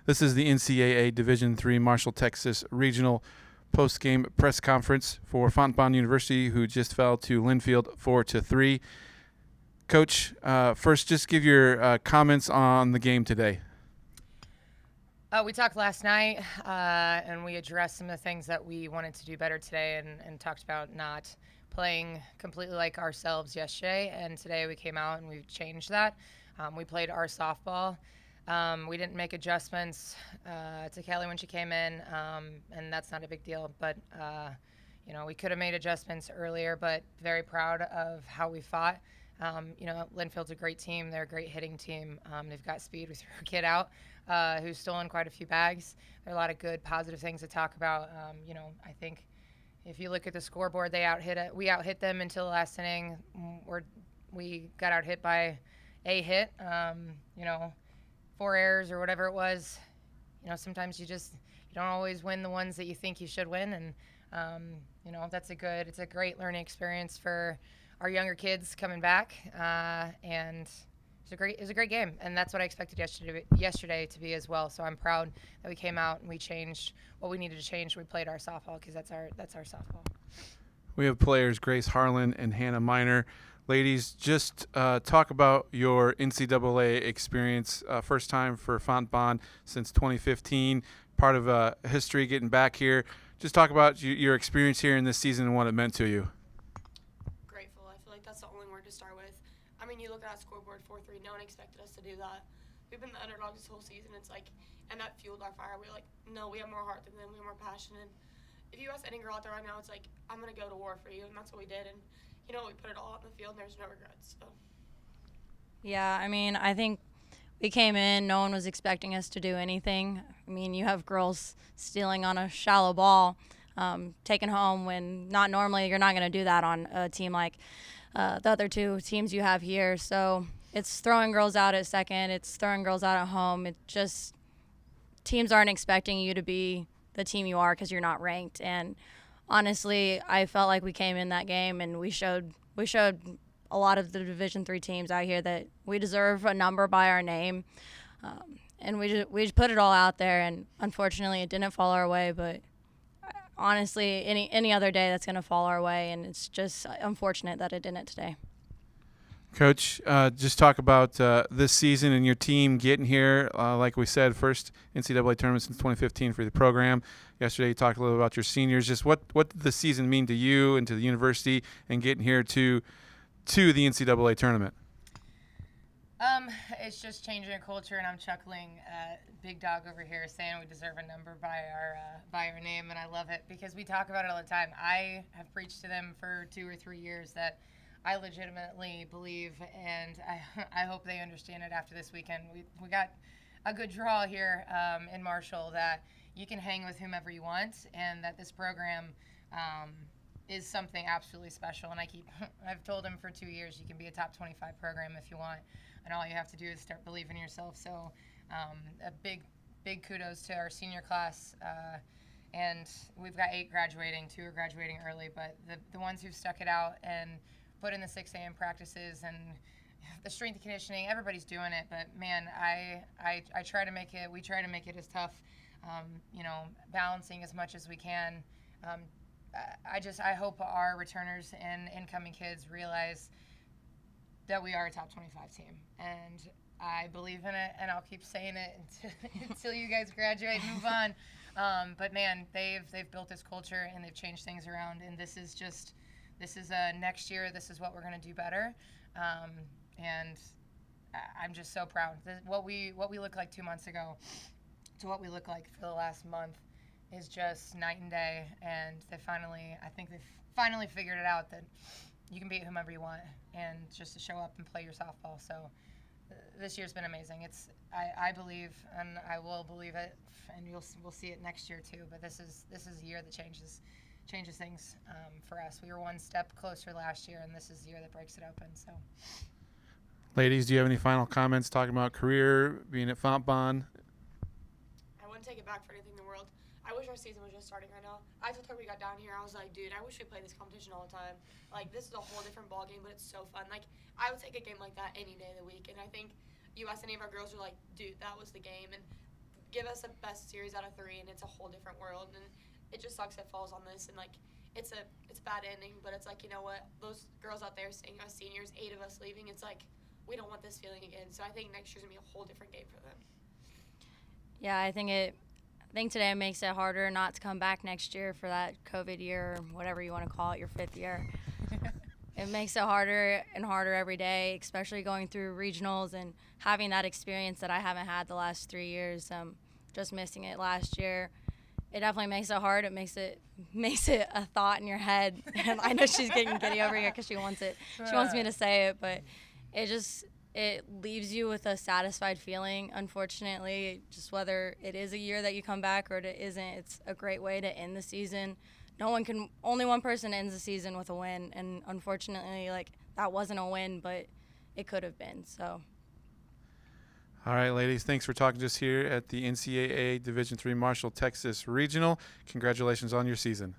This is the NCAA Division III Marshall, Texas Regional post-game press conference for Fontbonne University, who just fell to Linfield 4-3. Coach, first, just give your comments on the game today. We talked last night, and we addressed some of the things that we wanted to do better today, and talked about not playing completely like ourselves yesterday. And today we came out and we changed that. We played our softball. We didn't make adjustments to Kelly when she came in, and that's not a big deal. But we could have made adjustments earlier. But very proud of how we fought. Linfield's a great team. They're a great hitting team. They've got speed. We threw a kid out who's stolen quite a few bags. There are a lot of good, positive things to talk about. I think if you look at the scoreboard, we out-hit them until the last inning. We got out-hit by a hit. 4 errors or whatever it was. Sometimes you don't always win the ones that you think you should win, and it's a great learning experience for our younger kids coming back, and it was a great game, and that's what I expected yesterday to be as well. So I'm proud that we came out and we changed what we needed to change. We played our softball because that's our softball. We have players Grace Harlan and Hannah Miner. Ladies, just talk about your NCAA experience. First time for Fontbonne since 2015. Part of history getting back here. Just talk about your experience here in this season and what it meant to you. Grateful. I feel like that's the only word to start with. I mean, you look at that scoreboard 4-3. No one expected us to do that. We've been the underdogs this whole season. And that fueled our fire. We were like, no, we have more heart than them. We have more passion. And if you ask any girl out there right now, it's like, I'm going to go to war for you. And that's what we did. And we put it all out in the field, and there's no regrets. So. Yeah, I think we came in, no one was expecting us to do anything. You have girls stealing on a shallow ball, taken home when not normally you're not going to do that on a team like the other two teams you have here. So it's throwing girls out at second, it's throwing girls out at home. It just, teams aren't expecting you to be the team you are because you're not ranked. And honestly, I felt like we came in that game and we showed a lot of the Division III teams out here that we deserve a number by our name, and we just put it all out there. And unfortunately, it didn't fall our way. But honestly, any other day that's going to fall our way, and it's just unfortunate that it didn't today. Coach, just talk about this season and your team getting here. Like we said, first NCAA tournament since 2015 for the program. Yesterday you talked a little about your seniors. Just what did the season mean to you and to the university and getting here to the NCAA tournament? It's just changing a culture, and I'm chuckling at Big Dog over here saying we deserve a number by our name, and I love it because we talk about it all the time. I have preached to them for 2 or 3 years that I legitimately believe, and I hope they understand it after this weekend. We got a good draw here in Marshall that you can hang with whomever you want, and that this program is something absolutely special. And I've told them for 2 years, you can be a top 25 program if you want, and all you have to do is start believing in yourself. So a big kudos to our senior class. And we've got 8 graduating, 2 are graduating early, but the ones who've stuck it out and put in the 6 a.m. practices and the strength and conditioning, everybody's doing it. But man, I try to make it. We try to make it as tough, balancing as much as we can. I hope our returners and incoming kids realize that we are a top 25 team, and I believe in it, and I'll keep saying it until you guys graduate and move on. But man, they've built this culture and they've changed things around, and this is next year. This is what we're going to do better, and I'm just so proud. What we looked like 2 months ago to what we look like for the last month is just night and day. And I think they've finally figured it out that you can beat whomever you want, and just to show up and play your softball. So this year's been amazing. I believe, and I will believe it, and we'll see it next year too. But this is a year that changes things for us. We were one step closer last year, and this is the year that breaks it open. So, ladies, do you have any final comments talking about career, being at Fontbonne? I wouldn't take it back for anything in the world. I wish our season was just starting right now. I told her we got down here, I was like, dude, I wish we played this competition all the time. This is a whole different ball game, but it's so fun. I would take a game like that any day of the week, and I think you ask any of our girls, are like, dude, that was the game. And give us a best series out of 3, and it's a whole different world. And it just sucks it falls on this, and like it's a bad ending. But it's like, you know what, those girls out there seeing us seniors, 8 of us leaving, it's like we don't want this feeling again. So I think next year's gonna be a whole different game for them. Yeah, I think today it makes it harder not to come back next year for that COVID year, or whatever you want to call it, your 5th year. It makes it harder and harder every day, especially going through regionals and having that experience that I haven't had the last 3 years. Just missing it last year. It definitely makes it hard. It makes it a thought in your head. And I know she's getting giddy over here because she wants it. She wants me to say it, but it leaves you with a satisfied feeling. Unfortunately, just whether it is a year that you come back or it isn't, it's a great way to end the season. Only one person ends the season with a win, and unfortunately, like, that wasn't a win, but it could have been. So. All right, ladies, thanks for talking to us here at the NCAA Division III Marshall, Texas Regional. Congratulations on your season.